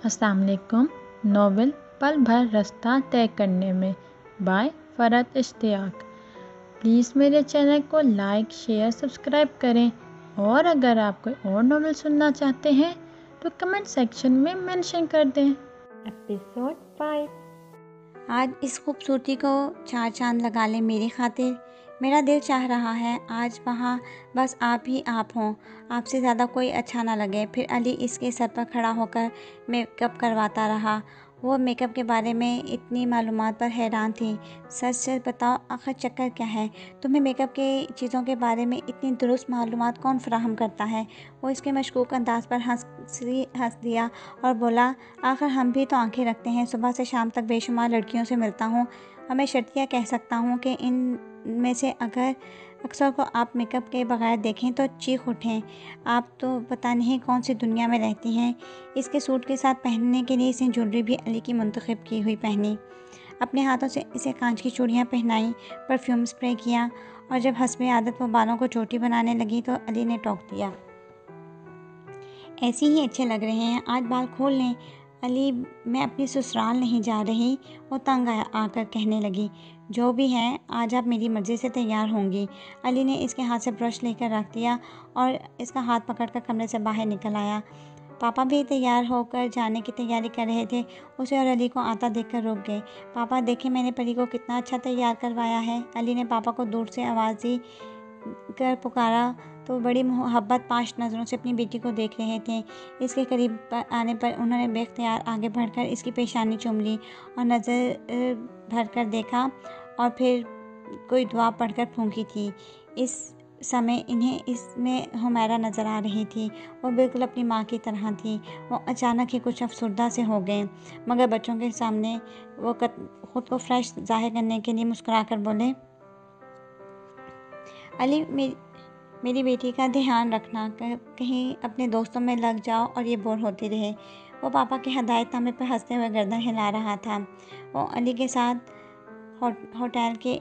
अस्सलाम वालेकुम। नॉवेल पल भर रास्ता तय करने में बाय फ़रहत इश्तियाक। प्लीज़ मेरे चैनल को लाइक शेयर सब्सक्राइब करें और अगर आप कोई और नॉवेल सुनना चाहते हैं तो कमेंट सेक्शन में मेंशन कर दें। एपिसोड 5। आज इस खूबसूरती को चार चांद लगा ले मेरी खातिर। मेरा दिल चाह रहा है आज वहाँ बस आप ही आप हों, आपसे ज़्यादा कोई अच्छा ना लगे। फिर अली इसके सर पर खड़ा होकर मेकअप करवाता रहा। वो मेकअप के बारे में इतनी मालूमात पर हैरान थी। सच सच बताओ आखिर चक्कर क्या है? तुम्हें मेकअप के चीज़ों के बारे में इतनी दुरुस्त मालूमात कौन फराहम करता है? वो इसके मशकूक अंदाज पर हंस दिया और बोला, आखिर हम भी तो आंखें रखते हैं। सुबह से शाम तक बेशुमार लड़कियों से मिलता हूँ। हमें शर्तिया कह सकता हूँ कि इन में से अगर अक्सर को आप मेकअप के बगैर देखें तो चीख उठें। आप तो पता नहीं कौन सी दुनिया में रहती हैं। इसके सूट के साथ पहनने के लिए इसने ज्वेलरी भी अली की मुंतखब की हुई पहनी। अपने हाथों से इसे कांच की चूड़ियाँ पहनाई, परफ्यूम स्प्रे किया और जब हस्बे आदत वो बालों को चोटी बनाने लगी तो अली ने टोक दिया, ऐसे ही अच्छे लग रहे हैं, आज बाल खोल लें। अली, मैं अपनी ससुराल नहीं जा रही, वो तंग आकर कहने लगी। जो भी है आज आप मेरी मर्ज़ी से तैयार होंगी। अली ने इसके हाथ से ब्रश लेकर रख दिया और इसका हाथ पकड़कर कमरे से बाहर निकल आया। पापा भी तैयार होकर जाने की तैयारी कर रहे थे। उसे और अली को आता देखकर रुक गए। पापा देखें मैंने परी को कितना अच्छा तैयार करवाया है। अली ने पापा को दूर से आवाज़ दी कर पुकारा तो बड़ी मोहब्बत पाश नज़रों से अपनी बेटी को देख रहे थे। इसके करीब आने पर उन्होंने बेख्तियार आगे बढ़कर इसकी पेशानी चूम ली और नज़र भरकर देखा और फिर कोई दुआ पढ़कर फूंकी थी। इस समय इन्हें इसमें हुमैरा नज़र आ रही थी। वो बिल्कुल अपनी माँ की तरह थी। वो अचानक ही कुछ अफसरदा से हो गए, मगर बच्चों के सामने वो ख़ुद को फ्रेश जाहिर करने के लिए मुस्कुराकर बोले, अली मेरी बेटी का ध्यान रखना, कहीं अपने दोस्तों में लग जाओ और ये बोर होती रहे। वो पापा के हदायतनामे पर हंसते हुए गर्दन हिला रहा था। वो अली के साथ होटल के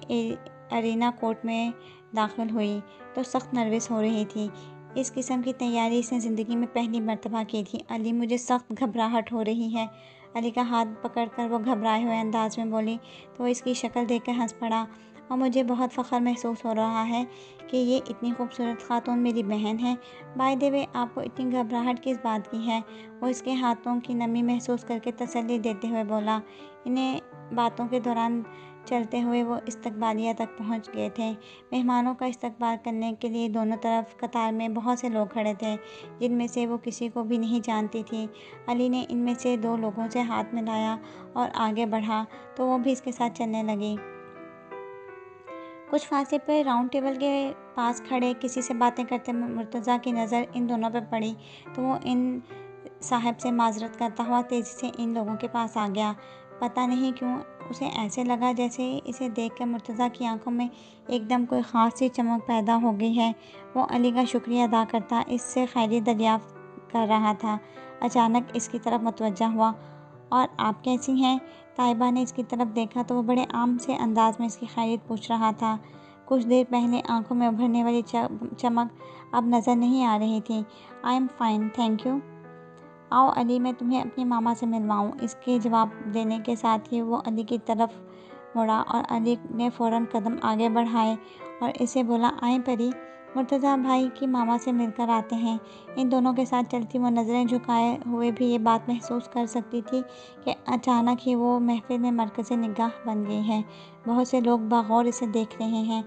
अरीना कोर्ट में दाखिल हुई तो सख्त नर्वस हो रही थी। इस किस्म की तैयारी इसने ज़िंदगी में पहली मर्तबा की थी। अली, मुझे सख्त घबराहट हो रही है। अली का हाथ पकड़कर वो घबराए हुए अंदाज में बोली तो इसकी शक्ल देखकर हंस पड़ा। और मुझे बहुत फ़ख्र महसूस हो रहा है कि ये इतनी खूबसूरत खातून मेरी बहन है। बाय द वे, आपको इतनी घबराहट किस बात की है? वो इसके हाथों की नमी महसूस करके तसल्ली देते हुए बोला। इन्हें बातों के दौरान चलते हुए वो इस्तकबालिया तक पहुंच गए थे। मेहमानों का इस्तकबाल करने के लिए दोनों तरफ कतार में बहुत से लोग खड़े थे, जिनमें से वो किसी को भी नहीं जानती थी। अली ने इनमें से दो लोगों से हाथ मिलाया और आगे बढ़ा तो वो भी इसके साथ चलने लगी। कुछ फासले पर राउंड टेबल के पास खड़े किसी से बातें करते मुर्तज़ा की नज़र इन दोनों पर पड़ी तो वो इन साहब से माजरत करता हुआ तेज़ी से इन लोगों के पास आ गया। पता नहीं क्यों उसे ऐसे लगा जैसे इसे देखकर मुर्तज़ा की आंखों में एकदम कोई ख़ास सी चमक पैदा हो गई है। वो अली का शुक्रिया अदा करता इससे खैरियत दरियाफ़्त कर रहा था। अचानक इसकी तरफ मुतवज्जा हुआ, और आप कैसी हैं? ताइबा ने इसकी तरफ देखा तो वो बड़े आम से अंदाज में इसकी खैरियत पूछ रहा था। कुछ देर पहले आंखों में उभरने वाली चमक अब नज़र नहीं आ रही थी। I am fine, thank you. आओ अली, मैं तुम्हें अपनी मामा से मिलवाऊँ। इसके जवाब देने के साथ ही वो अली की तरफ मुड़ा और अली ने फ़ौरन कदम आगे बढ़ाए और इसे बोला, आए परी, मुर्तज़ा भाई की मामा से मिलकर आते हैं। इन दोनों के साथ चलती वो नज़रें झुकाए हुए भी ये बात महसूस कर सकती थी कि अचानक ही वो महफिल में मरकज़ निगाह बन गई है। बहुत से लोग बगौर इसे देख रहे हैं।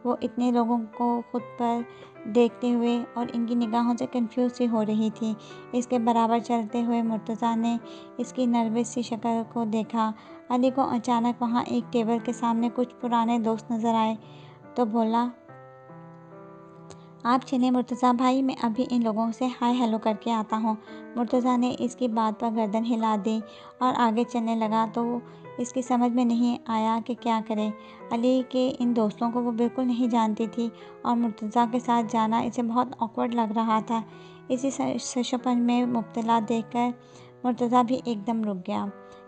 वो इतने लोगों को खुद पर देखते हुए और इनकी निगाहों से कंफ्यूज सी हो रही थी। इसके बराबर चलते हुए मुर्तज़ा ने इसकी नर्वस सी शक्ल को देखा। अली को अचानक वहाँ एक टेबल के सामने कुछ पुराने दोस्त नज़र आए तो बोला, आप चलें मुर्तज़ा भाई, मैं अभी इन लोगों से हाय हेलो करके आता हूँ। मुर्तज़ा ने इसकी बात पर गर्दन हिला दी और आगे चलने लगा तो इसकी समझ में नहीं आया कि क्या करे। अली के इन दोस्तों को वो बिल्कुल नहीं जानती थी और मुर्तज़ा के साथ जाना इसे बहुत ऑकवर्ड लग रहा था। इसी शशोपन में मुब्तला देखकर मुर्तज़ा भी एकदम रुक गया।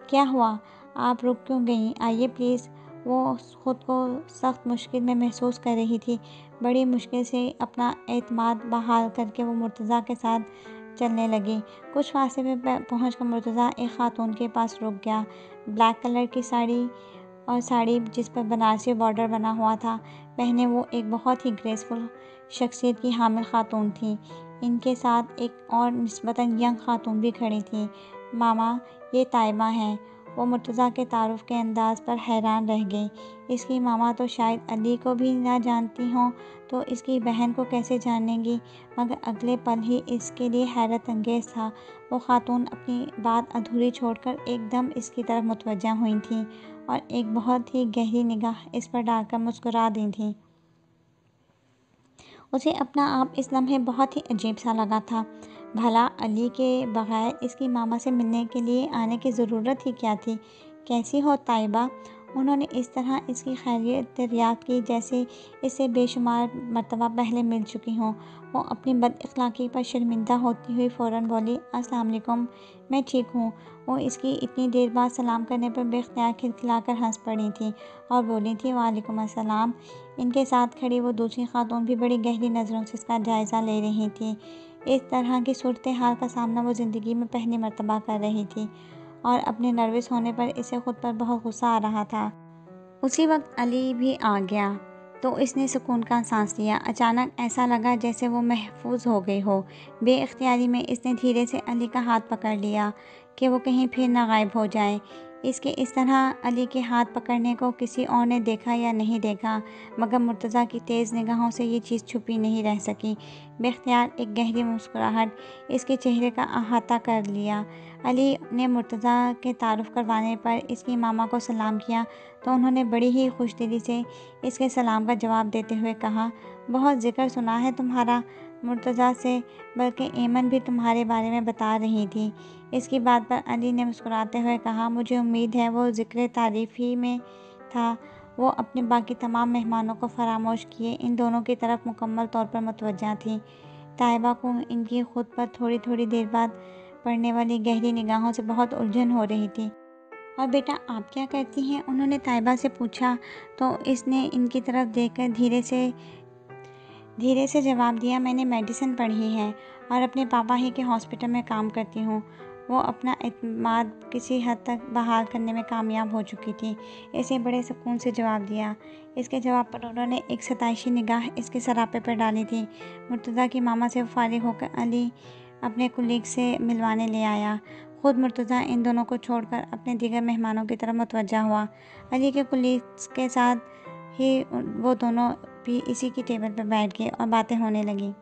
क्या हुआ? आप रुक क्यों गई? आइए प्लीज़। वो ख़ुद को सख्त मुश्किल में महसूस कर रही थी। बड़ी मुश्किल से अपना एतमाद बहाल करके वो मुर्तज़ा के साथ चलने लगी। कुछ फासले पे पहुँच कर मुर्तज़ा एक खातून के पास रुक गया। ब्लैक कलर की साड़ी जिस पर बनारसी बॉर्डर बना हुआ था पहने वो एक बहुत ही ग्रेसफुल शख्सियत की हामिल खातून थी। इनके साथ एक और निस्बतन यंग खातून भी खड़ी थी। मामा, ये ताइबा हैं। वो मुर्तज़ा के तारुफ के अंदाज़ पर हैरान रह गई। इसकी मामा तो शायद अली को भी ना जानती हों तो इसकी बहन को कैसे जानेंगी, मगर अगले पल ही इसके लिए हैरत अंगेज़ था। वो खातून अपनी बात अधूरी छोड़कर एकदम इसकी तरफ मुतवज्जा हुई थी और एक बहुत ही गहरी निगाह इस पर डालकर मुस्कुरा दी थी। उसे अपना आप इस लम्हे बहुत ही अजीब सा लगा था। भला अली के बगैर इसकी मामा से मिलने के लिए आने की ज़रूरत ही क्या थी। कैसी हो ताइबा? उन्होंने इस तरह इसकी खैरियत दरियाफ्त की जैसे इससे बेशुमार मर्तबा पहले मिल चुकी हों। वो अपनी बदअखलाक़ी पर शर्मिंदा होती हुई फ़ौरन बोली, अस्सलाम वालेकुम, मैं ठीक हूँ। वो इसकी इतनी देर बाद सलाम करने पर बेख्तियार खिलखिलाकर हंस पड़ी थी और बोली थी, वालेकुम अस्सलाम। इनके साथ खड़ी वो दूसरी खातून भी बड़ी गहरी नज़रों से इसका जायज़ा ले रही थी। इस तरह की सूरत हाल का सामना वो ज़िंदगी में पहली मर्तबा कर रही थी और अपने नर्वस होने पर इसे खुद पर बहुत गुस्सा आ रहा था। उसी वक्त अली भी आ गया तो इसने सुकून का सांस लिया। अचानक ऐसा लगा जैसे वो महफूज हो गई हो। बेइख्तियारी में इसने धीरे से अली का हाथ पकड़ लिया कि वो कहीं फिर ना गायब हो जाए। इसके इस तरह अली के हाथ पकड़ने को किसी और ने देखा या नहीं देखा, मगर मुर्तज़ा की तेज़ निगाहों से ये चीज़ छुपी नहीं रह सकी। बेख्तियार एक गहरी मुस्कुराहट इसके चेहरे का अहाता कर लिया। अली ने मुर्तज़ा के तारुफ़ करवाने पर इसकी मामा को सलाम किया तो उन्होंने बड़ी ही खुशदिली से इसके सलाम का जवाब देते हुए कहा, बहुत ज़िक्र सुना है तुम्हारा मुर्तज़ा से, बल्कि ऐमन भी तुम्हारे बारे में बता रही थी। इसकी बात पर अली ने मुस्कुराते हुए कहा, मुझे उम्मीद है वो ज़िक्र तारीफ़ ही में था। वो अपने बाकी तमाम मेहमानों को फरामोश किए इन दोनों की तरफ मुकम्मल तौर पर मुतवज्जा थी। ताइबा को इनकी खुद पर थोड़ी थोड़ी देर बाद पड़ने वाली गहरी निगाहों से बहुत उलझन हो रही थी। और बेटा आप क्या करती हैं? उन्होंने ताइबा से पूछा तो इसने इनकी तरफ देखकर धीरे से जवाब दिया, मैंने मेडिसिन पढ़ी है और अपने पापा ही के हॉस्पिटल में काम करती हूँ। वो अपना एतमाद किसी हद तक बहाल करने में कामयाब हो चुकी थी। इसे बड़े सुकून से जवाब दिया। इसके जवाब पर उन्होंने एक सताइशी निगाह इसके सरापे पर डाली थी। मुर्तज़ा की मामा से फारिग होकर अली अपने कुलीग से मिलवाने ले आया। खुद मुर्तज़ा इन दोनों को छोड़कर अपने दीगर मेहमानों की तरफ मुतवज्जा हुआ। अली के कुलीग्स के साथ ही वो दोनों भी इसी की टेबल पर बैठ गए और बातें होने लगी।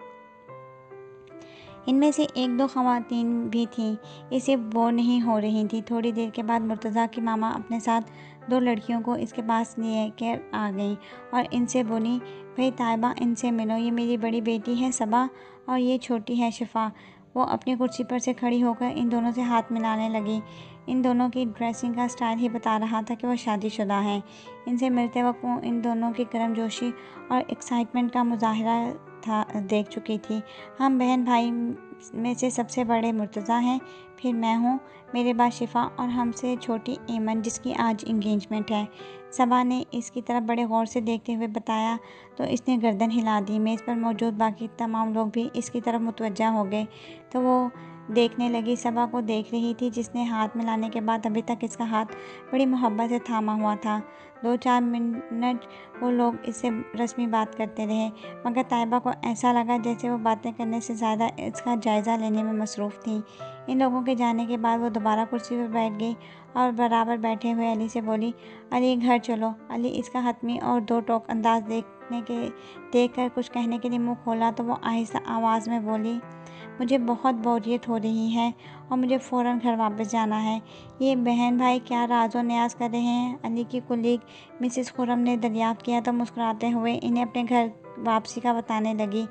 इनमें से एक दो ख़वातीन भी थीं, इसे बोर नहीं हो रही थी। थोड़ी देर के बाद मुर्तज़ा की मामा अपने साथ दो लड़कियों को इसके पास लिए कर आ गई और इनसे बोली, भाई ताइबा, इनसे मिलो, ये मेरी बड़ी बेटी है सबा और ये छोटी है शिफा। वो अपनी कुर्सी पर से खड़ी होकर इन दोनों से हाथ मिलाने लगी। इन दोनों की ड्रेसिंग का स्टाइल ही बता रहा था कि वो शादीशुदा हैं। इनसे मिलते वक्त वो इन दोनों की गर्मजोशी और एक्साइटमेंट का मुजाहरा देख चुकी थी। हम बहन भाई में से सबसे बड़े मुर्तज़ा हैं, फिर मैं हूँ, मेरे बाद शिफा और हमसे छोटी ऐमन जिसकी आज इंगेजमेंट है। सबा ने इसकी तरफ बड़े गौर से देखते हुए बताया तो इसने गर्दन हिला दी। मेज़ पर मौजूद बाकी तमाम लोग भी इसकी तरफ मुतवज्जा हो गए तो वो देखने लगी। सबा को देख रही थी जिसने हाथ मिलाने के बाद अभी तक इसका हाथ बड़ी मोहब्बत से थामा हुआ था। 2-4 मिनट वो लोग इससे रस्मी बात करते रहे, मगर ताइबा को ऐसा लगा जैसे वो बातें करने से ज़्यादा इसका जायज़ा लेने में मसरूफ़ थी। इन लोगों के जाने के बाद वो दोबारा कुर्सी पर बैठ गई और बराबर बैठे हुए अली से बोली, अली घर चलो। अली इसका हतमी और दो टोक अंदाज देखकर कुछ कहने के लिए मुँह खोला तो वो आहिस्ता आवाज़ में बोली, मुझे बहुत बोरियत हो रही है और मुझे फ़ौरन घर वापस जाना है। ये बहन भाई क्या राज़ो न्याज़ कर रहे हैं? अली की कुलीग मिसेस खुरम ने दरियाफ्त किया तो मुस्कुराते हुए इन्हें अपने घर वापसी का बताने लगी।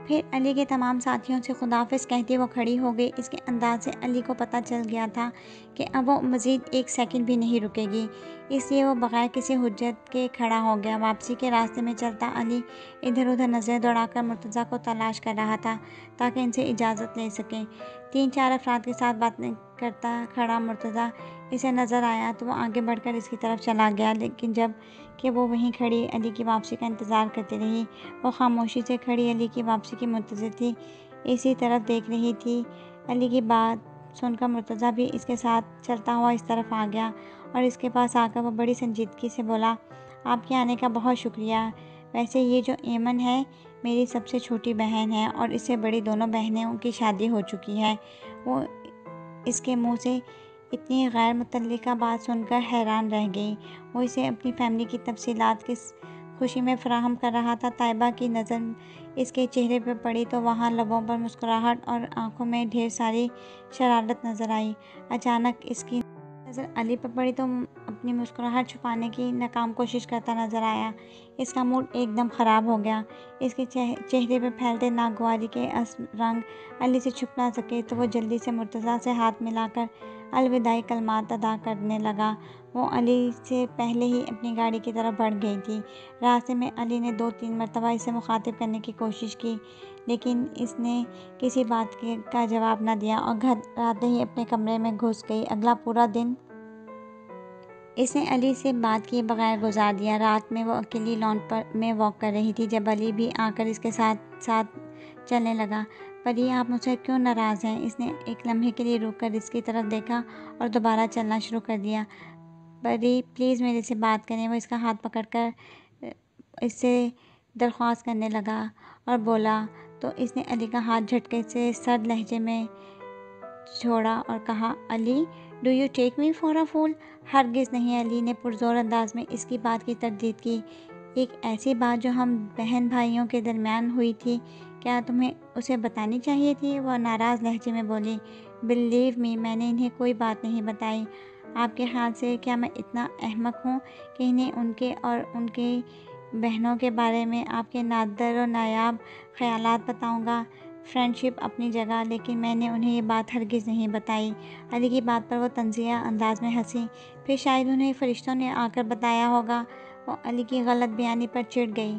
फिर अली के तमाम साथियों से खुदाफिज कहती वो खड़ी हो गई। इसके अंदाज से अली को पता चल गया था कि अब वो मज़ीद एक सेकंड भी नहीं रुकेगी, इसलिए वो बग़ैर किसी हुज्जत के खड़ा हो गया। वापसी के रास्ते में चलता अली इधर उधर नज़रें दौड़ाकर मुर्तज़ा को तलाश कर रहा था ताकि इनसे इजाज़त ले सके। 3-4 अफराद के साथ बातें करता खड़ा मुर्तज़ा इसे नज़र आया तो वो आगे बढ़कर इसकी तरफ चला गया, लेकिन जब कि वो वहीं खड़ी अली की वापसी का इंतज़ार करती रही। वो खामोशी से खड़ी अली की वापसी की मुंतज़िर थी। इसी तरफ देख रही थी। अली की बात सुनकर मुर्तज़ा भी इसके साथ चलता हुआ इस तरफ आ गया और इसके पास आकर वो बड़ी संजीदगी से बोला, आपके आने का बहुत शुक्रिया। वैसे ये जो ऐमन है मेरी सबसे छोटी बहन है और इससे बड़ी दोनों बहनों की शादी हो चुकी है। वो इसके मुंह से इतनी गैर मुतल्लिका बात सुनकर हैरान रह गई। वो इसे अपनी फैमिली की तफसीलात किस खुशी में फराहम कर रहा था। ताइबा की नज़र इसके चेहरे पर पड़ी तो वहाँ लबों पर मुस्कुराहट और आंखों में ढेर सारी शरारत नज़र आई। अचानक इसकी नज़र अली पर पड़ी तो अपनी मुस्कुराहट छुपाने की नाकाम कोशिश करता नज़र आया। इसका मूड एकदम ख़राब हो गया। इसके चेहरे पर फैलते नागवारी के रंग अली से छुप ना सके तो वो जल्दी से मुर्तज़ा से हाथ मिलाकर अलविदाई कलमात अदा करने लगा। वो अली से पहले ही अपनी गाड़ी की तरफ बढ़ गई थी। रास्ते में अली ने 2-3 मरतबा इसे मुखातिब करने की कोशिश की, लेकिन इसने किसी बात का जवाब न दिया और घर आते ही अपने कमरे में घुस गई। अगला पूरा दिन इसने अली से बात किए बगैर गुजार दिया। रात में वो अकेली लॉन पर में वॉक कर रही थी जब अली भी आकर इसके साथ साथ चलने लगा। परी, आप मुझसे क्यों नाराज़ हैं? इसने एक लम्हे के लिए रुक कर इसकी तरफ देखा और दोबारा चलना शुरू कर दिया। परी, प्लीज़ मेरे से बात करें। वो इसका हाथ पकड़कर इससे दरख्वास्त करने लगा और बोला तो इसने अली का हाथ झटके से सर्द लहजे में छोड़ा और कहा, Ali, do you take me for a fool? हरगिज़ नहीं। अली ने पुरजोर अंदाज में इसकी बात की तरदीद की। एक ऐसी बात जो हम बहन भाइयों के दरमियान हुई थी, क्या तुम्हें उसे बतानी चाहिए थी? वह नाराज़ लहजे में बोली, बिलीव मी, मैंने इन्हें कोई बात नहीं बताई। आपके ख्याल से क्या मैं इतना अहमक हूँ कि इन्हें उनके और उनकी बहनों के बारे में आपके नादर और नायाब ख़यालात बताऊँगा? फ्रेंडशिप अपनी जगह, लेकिन मैंने उन्हें ये बात हरगिज़ नहीं बताई। अली की बात पर वो तंज़िया अंदाज में हंसी। फिर शायद उन्हें फ़रिश्तों ने आकर बताया होगा। वो अली की गलत बयानी पर चिढ़ गई।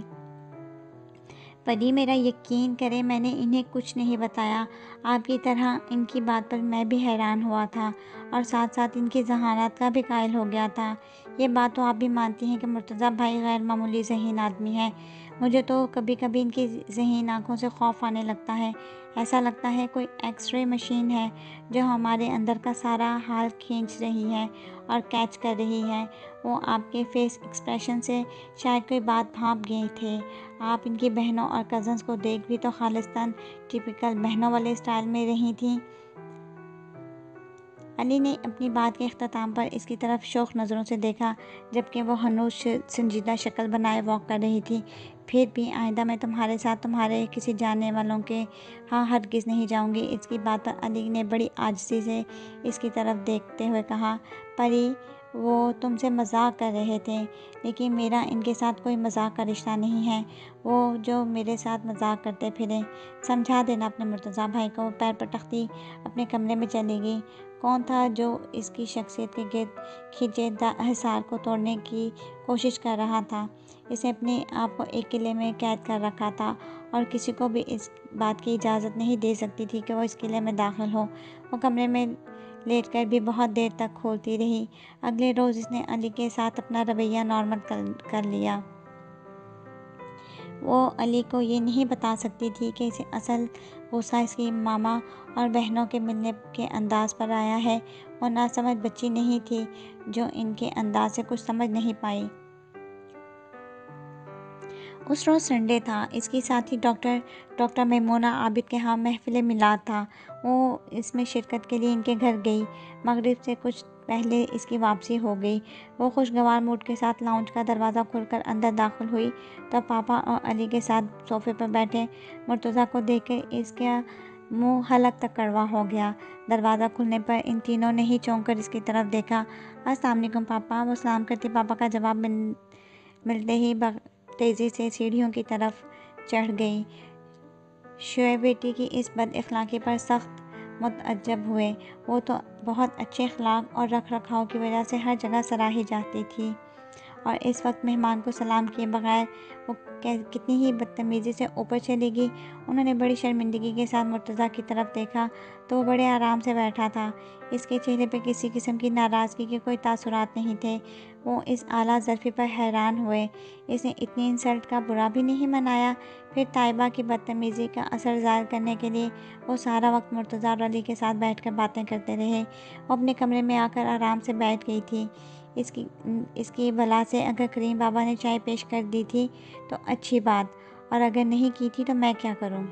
परी, मेरा यकीन करें, मैंने इन्हें कुछ नहीं बताया। आपकी तरह इनकी बात पर मैं भी हैरान हुआ था और साथ साथ इनकी ज़हानत का भी कायल हो गया था। ये बात तो आप भी मानती हैं कि मुर्तज़ा भाई गैर मामूली ज़हीन आदमी है। मुझे तो कभी कभी इनकी ज़हीन आँखों से खौफ आने लगता है। ऐसा लगता है कोई एक्सरे मशीन है जो हमारे अंदर का सारा हाल खींच रही है और कैच कर रही है। वो आपके फेस एक्सप्रेशन से शायद कोई बात भांप गए थे। आप इनकी बहनों और कज़न्स को देख भी तो खालिस्तान टिपिकल बहनों वाले स्टाइल में रही थी। अली ने अपनी बात के अख्ताम पर इसकी तरफ शौक़ नज़रों से देखा, जबकि वो हनूज संजीदा शक्ल बनाए वॉक कर रही थी। फिर भी आइंदा मैं तुम्हारे साथ तुम्हारे किसी जानने वालों के हरगिज़ नहीं जाऊंगी। इसकी बात पर अली ने बड़ी आजिज़ी से इसकी तरफ देखते हुए कहा, परी, वो तुमसे मजाक कर रहे थे, लेकिन मेरा इनके साथ कोई मजाक का रिश्ता नहीं है। वो जो मेरे साथ मजाक करते फिरे। समझा देना अपने मुर्तज़ा भाई को। पैर पर तख्ती अपने कमरे में चली गई। कौन था जो इसकी शख्सियत के गिर्द खिंचे हिसार को तोड़ने की कोशिश कर रहा था? इसे अपने आप को एक किले में कैद कर रखा था और किसी को भी इस बात की इजाज़त नहीं दे सकती थी कि वो इस किले में दाखिल हो। वो कमरे में लेटकर भी बहुत देर तक खोलती रही। अगले रोज़ इसने अली के साथ अपना रवैया नॉर्मल कर लिया। वो अली को ये नहीं बता सकती थी कि इसे असल गुस्सा इसकी मामा और बहनों के मिलने के अंदाज पर आया है। वो नासमझ बच्ची नहीं थी जो इनके अंदाज से कुछ समझ नहीं पाई। उस रोज़ संडे था। इसके साथ ही डॉक्टर मैमूना आबिद के यहाँ महफिल मिलाद था। वो इसमें शिरकत के लिए इनके घर गई। मगरिब से कुछ पहले इसकी वापसी हो गई। वो खुशगवार मूड के साथ लाउंज का दरवाज़ा खोलकर अंदर दाखिल हुई तो पापा और अली के साथ सोफे पर बैठे मुर्तज़ा को देखकर इसका मुँह हलक तक कड़वा हो गया। दरवाज़ा खुलने पर इन तीनों ने ही चौंक कर इसकी तरफ देखा। अस्सलाम वालेकुम पापा। वो सलाम करती पापा का जवाब मिलते ही तेज़ी से सीढ़ियों की तरफ चढ़ गई। शोएब बेटी की इस बद अखलाक़ी पर सख्त मुतअज्जब हुए। वो तो बहुत अच्छे अखलाक और रख रखाव की वजह से हर जगह सराही जाती थी और इस वक्त मेहमान को सलाम किए बगैर वो कितनी ही बदतमीज़ी से ऊपर चली गई। उन्होंने बड़ी शर्मिंदगी के साथ मुर्तज़ा की तरफ देखा तो वो बड़े आराम से बैठा था। इसके चेहरे पे किसी किस्म की नाराज़गी के कोई तासुरात नहीं थे। वो इस आला ज़रफ़ी पर हैरान हुए। इसने इतनी इंसल्ट का बुरा भी नहीं मनाया। फिर ताइबा की बदतमीज़ी का असर ज़ाहिर करने के लिए वो सारा वक्त मुर्तज़ा और अली के साथ बैठकर बातें करते रहे। वो अपने कमरे में आकर आराम से बैठ गई थी। इसकी भला से अगर करीम बाबा ने चाय पेश कर दी थी तो अच्छी बात, और अगर नहीं की थी तो मैं क्या करूं।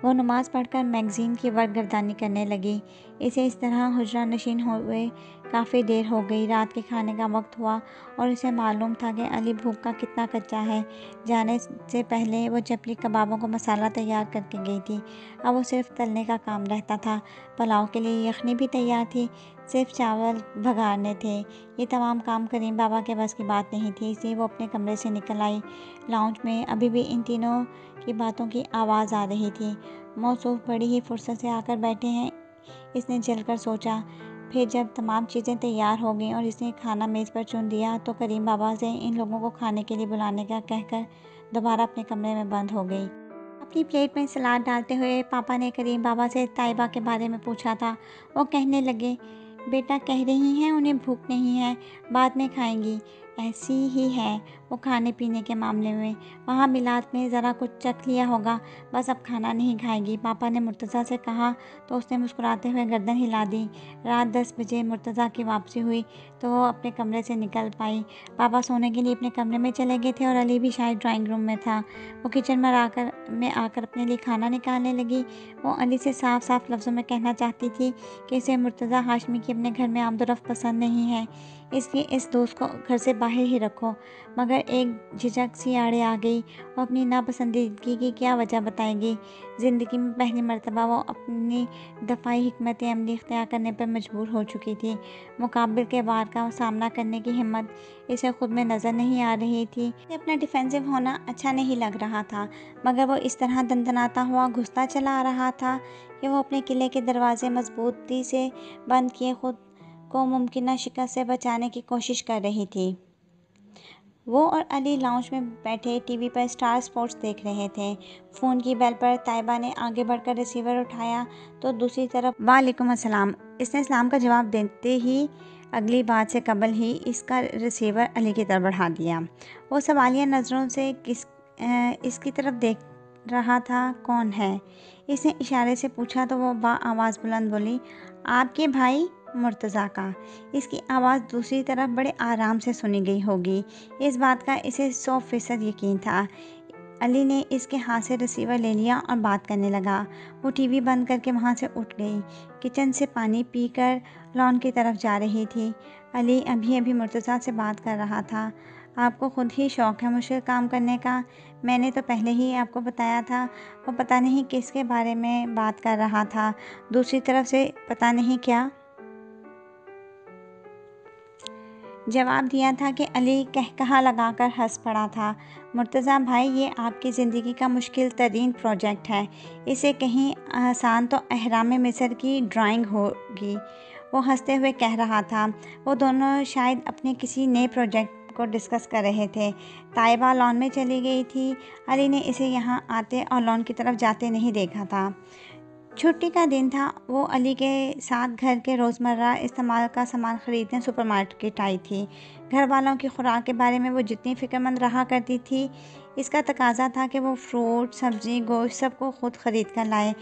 वो नमाज़ पढ़कर मैगज़ीन की वर्कगर्दानी करने लगी। इसे इस तरह हुजरा नशीन हुए काफ़ी देर हो गई। रात के खाने का वक्त हुआ और इसे मालूम था कि अली भूख का कितना कच्चा है। जाने से पहले वो चपली कबाबों को मसाला तैयार करके गई थी। अब वो सिर्फ तलने का काम रहता था। पुलाव के लिए यखनी भी तैयार थी, सिर्फ चावल भगाने थे। ये तमाम काम करीम बाबा के बस की बात नहीं थी, इसलिए वो अपने कमरे से निकल आई। लाउंज में अभी भी इन तीनों की बातों की आवाज़ आ रही थी। मौसूफ बड़ी ही फुर्सत से आकर बैठे हैं, इसने जलकर सोचा। फिर जब तमाम चीज़ें तैयार हो गईं और इसने खाना मेज़ पर चुन दिया तो करीम बाबा से इन लोगों को खाने के लिए बुलाने का कहकर दोबारा अपने कमरे में बंद हो गई। अपनी प्लेट में सलाद डालते हुए पापा ने करीम बाबा से ताइबा के बारे में पूछा था। वो कहने लगे, बेटा कह रही हैं उन्हें भूख नहीं है, बाद में खाएंगी। ऐसी ही है वो खाने पीने के मामले में। वहाँ मिलाद में ज़रा कुछ चख लिया होगा, बस अब खाना नहीं खाएगी। पापा ने मुर्तज़ा से कहा तो उसने मुस्कुराते हुए गर्दन हिला दी। रात 10 बजे मुर्तज़ा की वापसी हुई तो वो अपने कमरे से निकल पाई। पापा सोने के लिए अपने कमरे में चले गए थे और अली भी शायद ड्राइंग रूम में था। वो किचन में आकर अपने लिए खाना निकालने लगी। वो अली से साफ साफ लफ्ज़ों में कहना चाहती थी कि इसे मुर्तज़ा हाशमी की अपने घर में आमदोरफ्त पसंद नहीं है, इसलिए इस दोस्त को घर से बाहर ही रखो। मगर एक झिझक सी आड़े आ गई। वो अपनी नापसंदीदगी की क्या वजह बताएगी। ज़िंदगी में पहली मर्तबा वो अपनी दफ़ाई हिकमत अमली इख्तियार करने पर मजबूर हो चुकी थी। मुकाबिल के वार का सामना करने की हिम्मत इसे खुद में नज़र नहीं आ रही थी। अपना डिफेंसिव होना अच्छा नहीं लग रहा था, मगर वो इस तरह दंदनाता हुआ घुसता चला आ रहा था कि वो अपने किले के दरवाजे मजबूती से बंद किए खुद को मुमकिन शिकस्त से बचाने की कोशिश कर रही थी। वो और अली लाउंज में बैठे टीवी पर स्टार स्पोर्ट्स देख रहे थे। फ़ोन की बेल पर ताइबा ने आगे बढ़कर रिसीवर उठाया तो दूसरी तरफ वालेकुम अस्सलाम। इसने सलाम का जवाब देते ही अगली बात से कबल ही इसका रिसीवर अली की तरफ बढ़ा दिया। वो सवालिया नज़रों से इसकी तरफ देख रहा था। कौन है? इसने इशारे से पूछा तो वो आवाज़ बुलंद बोली, आपके भाई मुर्तज़ा का। इसकी आवाज़ दूसरी तरफ बड़े आराम से सुनी गई होगी, इस बात का इसे 100% यकीन था। अली ने इसके हाथ से रिसीवर ले लिया और बात करने लगा। वो टीवी बंद करके वहाँ से उठ गई। किचन से पानी पीकर लॉन की तरफ जा रही थी। अली अभी अभी मुर्तज़ा से बात कर रहा था। आपको खुद ही शौक़ है मुश्किल काम करने का, मैंने तो पहले ही आपको बताया था। वो पता नहीं किसके बारे में बात कर रहा था, दूसरी तरफ से पता नहीं क्या जवाब दिया था कि अली कहकहा लगाकर हंस पड़ा था। मुर्तज़ा भाई, ये आपकी ज़िंदगी का मुश्किल तरीन प्रोजेक्ट है, इसे कहीं आसान तो अहराम मिस्र की ड्राइंग होगी, वो हंसते हुए कह रहा था। वो दोनों शायद अपने किसी नए प्रोजेक्ट को डिस्कस कर रहे थे। ताइबा लॉन में चली गई थी। अली ने इसे यहाँ आते और लॉन की तरफ जाते नहीं देखा था। छुट्टी का दिन था। वो अली के साथ घर के रोज़मर्रा इस्तेमाल का सामान ख़रीदने सुपरमार्केट आई थी। घर वालों की खुराक के बारे में वो जितनी फ़िक्रमंद रहा करती थी, इसका तकाजा था कि वो फ्रूट, सब्ज़ी, गोश्त सबको खुद ख़रीद कर लाए।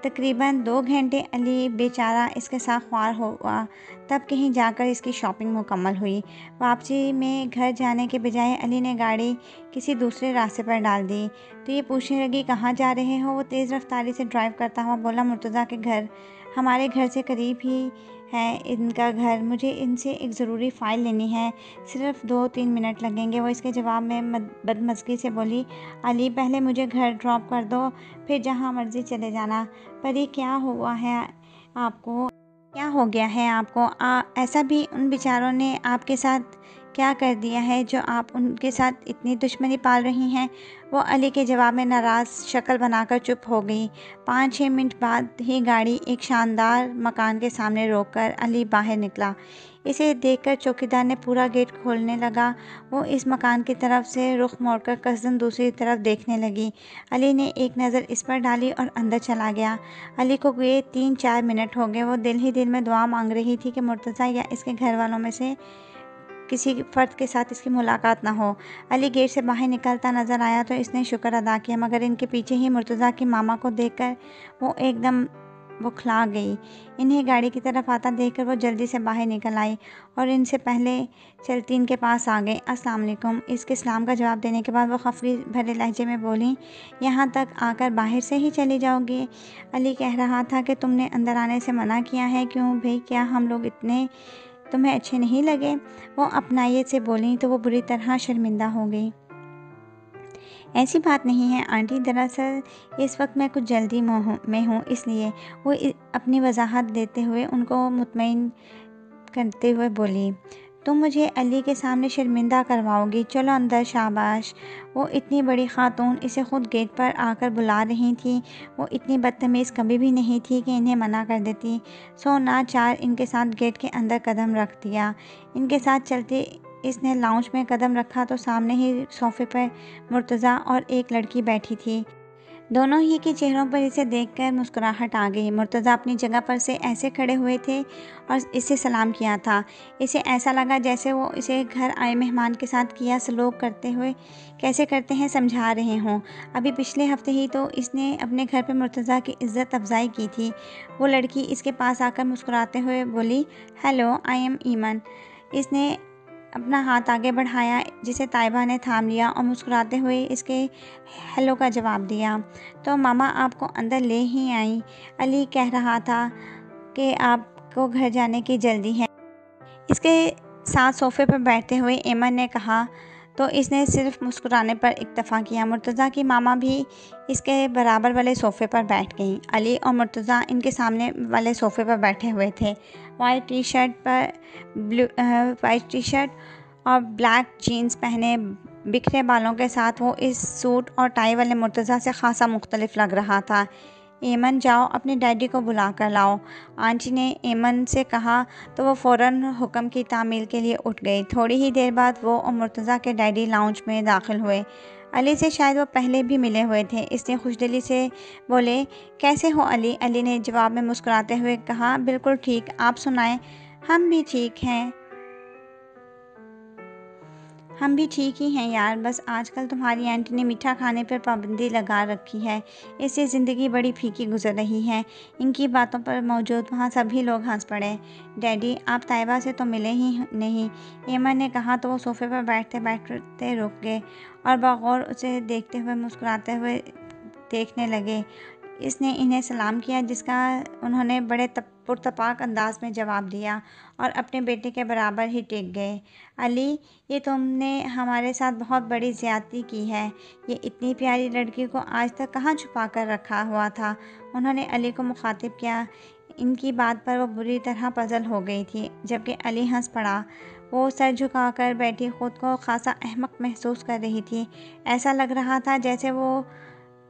तकरीबन 2 घंटे अली बेचारा इसके साथ ख्वार हुआ, तब कहीं जाकर इसकी शॉपिंग मुकम्मल हुई। वापसी में घर जाने के बजाय अली ने गाड़ी किसी दूसरे रास्ते पर डाल दी तो ये पूछने लगी, कहाँ जा रहे हो? वो तेज़ रफ्तारी से ड्राइव करता हुआ बोला, मुर्तज़ा के घर। हमारे घर से करीब ही है इनका घर, मुझे इनसे एक ज़रूरी फ़ाइल लेनी है, सिर्फ 2-3 मिनट लगेंगे। वो इसके जवाब में बदमज़गी से बोली, अली पहले मुझे घर ड्रॉप कर दो, फिर जहाँ मर्ज़ी चले जाना। पर ये क्या हुआ है आपको? क्या हो गया है आपको? ऐसा भी उन बेचारों ने आपके साथ क्या कर दिया है जो आप उनके साथ इतनी दुश्मनी पाल रही हैं? वो अली के जवाब में नाराज़ शक्ल बनाकर चुप हो गई। 5-6 मिनट बाद ही गाड़ी एक शानदार मकान के सामने रोककर अली बाहर निकला। इसे देखकर चौकीदार ने पूरा गेट खोलने लगा। वो इस मकान की तरफ से रुख मोड़कर कसदन दूसरी तरफ देखने लगी। अली ने एक नज़र इस पर डाली और अंदर चला गया। अली को ये 3-4 मिनट हो गए। वो दिल ही दिल में दुआ मांग रही थी कि मुर्तज़ा या इसके घर वालों में से किसी फ़र्द के साथ इसकी मुलाकात ना हो। अली गेट से बाहर निकलता नज़र आया तो इसने शुक्र अदा किया, मगर इनके पीछे ही मुर्तज़ा की मामा को देखकर वो एकदम बौखला गई। इन्हें गाड़ी की तरफ आता देखकर वो जल्दी से बाहर निकल आई और इनसे पहले चलती इनके पास आ गई। अस्सलाम वालेकुम। इसके सलाम का जवाब देने के बाद वो खफरी भरे लहजे में बोली, यहाँ तक आकर बाहर से ही चली जाओगी? अली कह रहा था कि तुमने अंदर आने से मना किया है। क्यों भाई, क्या हम लोग इतने तुम्हें अच्छे नहीं लगे? वो अपनायत से बोली तो वो बुरी तरह शर्मिंदा हो गई। ऐसी बात नहीं है आंटी, दरअसल इस वक्त मैं कुछ जल्दी में हूँ, इसलिए। वो अपनी वजाहत देते हुए उनको मुतमईन करते हुए बोली, तुम मुझे अली के सामने शर्मिंदा करवाओगी? चलो अंदर, शाबाश। वो इतनी बड़ी खातून इसे खुद गेट पर आकर बुला रही थी। वो इतनी बदतमीज़ कभी भी नहीं थी कि इन्हें मना कर देती। सो नाचार इनके साथ गेट के अंदर कदम रख दिया। इनके साथ चलते इसने लाउंज में कदम रखा तो सामने ही सोफ़े पर मुर्तज़ा और एक लड़की बैठी थी। दोनों ही के चेहरों पर इसे देखकर मुस्कुराहट आ गई। मुर्तज़ा अपनी जगह पर से ऐसे खड़े हुए थे और इसे सलाम किया था। इसे ऐसा लगा जैसे वो इसे घर आए मेहमान के साथ किया सलूक करते हुए कैसे करते हैं समझा रहे हों। अभी पिछले हफ्ते ही तो इसने अपने घर पर मुर्तज़ा की इज़्ज़त अफजाई की थी। वो लड़की इसके पास आकर मुस्कुराते हुए बोली, हेलो, आई एम ईमन। इसने अपना हाथ आगे बढ़ाया जिसे ताइबा ने थाम लिया और मुस्कुराते हुए इसके हेलो का जवाब दिया। तो मामा आपको अंदर ले ही आई? अली कह रहा था कि आपको घर जाने की जल्दी है। इसके साथ सोफ़े पर बैठते हुए एमन ने कहा तो इसने सिर्फ मुस्कुराने पर इक्तफ़ा किया। मुर्तज़ा की मामा भी इसके बराबर वाले सोफ़े पर बैठ गईं। अली और मुर्तज़ा इनके सामने वाले सोफ़े पर बैठे हुए थे। वाइट टी शर्ट और ब्लैक जीन्स पहने बिखरे बालों के साथ वो इस सूट और टाई वाले मुर्तज़ा से ख़ासा मुख्तलिफ लग रहा था। एमन, जाओ अपने डैडी को बुला कर लाओ, आंटी ने एमन से कहा तो वो फ़ौरन हुक्म की तामील के लिए उठ गई। थोड़ी ही देर बाद वो और मुर्तज़ा के डैडी लाउंज में दाखिल हुए। अली से शायद वो पहले भी मिले हुए थे, इसलिए खुशदिली से बोले, कैसे हो अली? अली ने जवाब में मुस्कुराते हुए कहा, बिल्कुल ठीक, आप सुनाएं? हम भी ठीक ही हैं यार, बस आजकल तुम्हारी आंटी ने मीठा खाने पर पाबंदी लगा रखी है, इससे ज़िंदगी बड़ी फीकी गुजर रही है। इनकी बातों पर मौजूद वहाँ सभी लोग हंस पड़े। डैडी, आप ताइबा से तो मिले ही नहीं, एमन ने कहा तो वो सोफ़े पर बैठते बैठते रुक गए और बगौर उसे देखते हुए मुस्कुराते हुए देखने लगे। इसने इन्हें सलाम किया जिसका उन्होंने बड़े पुरतपाक अंदाज में जवाब दिया और अपने बेटे के बराबर ही टिक गए। अली, ये तुमने हमारे साथ बहुत बड़ी ज़्यादती की है। ये इतनी प्यारी लड़की को आज तक कहाँ छुपा कर रखा हुआ था? उन्होंने अली को मुखातिब किया। इनकी बात पर वो बुरी तरह पजल हो गई थी, जबकि अली हंस पड़ा। वो सर झुकाकर बैठी खुद को खासा अहमक महसूस कर रही थी। ऐसा लग रहा था जैसे वो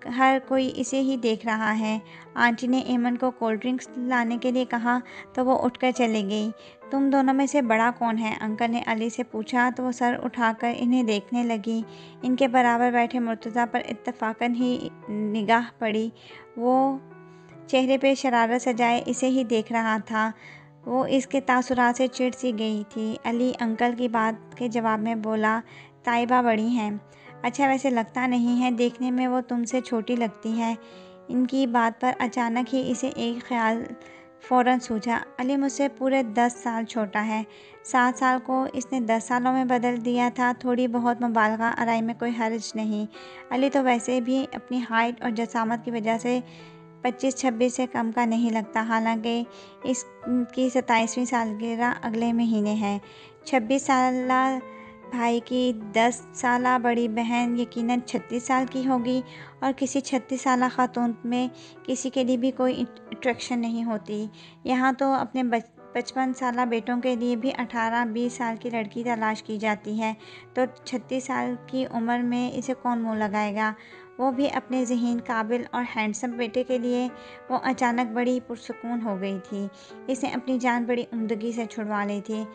हर कोई इसे ही देख रहा है। आंटी ने एमन को कोल्ड ड्रिंक्स लाने के लिए कहा तो वो उठकर चली गई। तुम दोनों में से बड़ा कौन है? अंकल ने अली से पूछा तो वो सर उठाकर इन्हें देखने लगी। इनके बराबर बैठे मुर्तज़ा पर इत्तफाकन ही निगाह पड़ी। वो चेहरे पे शरारत सजाए इसे ही देख रहा था। वो इसके तासुरात से चिढ़ सी गई थी। अली अंकल की बात के जवाब में बोला, ताइबा बड़ी हैं। अच्छा, वैसे लगता नहीं है, देखने में वो तुमसे छोटी लगती है। इनकी बात पर अचानक ही इसे एक ख्याल फ़ौरन सूझा। अली मुझसे पूरे 10 साल छोटा है। 7 साल को इसने 10 सालों में बदल दिया था। थोड़ी बहुत मुबालगा आराई में कोई हर्ज नहीं। अली तो वैसे भी अपनी हाइट और जसामत की वजह से 25-26 से कम का नहीं लगता। हालांकि इसकी 27वीं सालगिरह अगले महीने है। 26 साला भाई की 10 साला बड़ी बहन यकीनन 36 साल की होगी और किसी 36 साला खातून में किसी के लिए भी कोई अट्रैक्शन नहीं होती। यहाँ तो अपने 55 साला बेटों के लिए भी 18-20 साल की लड़की तलाश की जाती है, तो 36 साल की उम्र में इसे कौन मुँह लगाएगा। वो भी अपने ज़हीन, काबिल और हैंडसम बेटे के लिए। वो अचानक बड़ी पुरसुकून हो गई थी। इसने अपनी जान बड़ी उम्दगी से छुड़वा ली थी।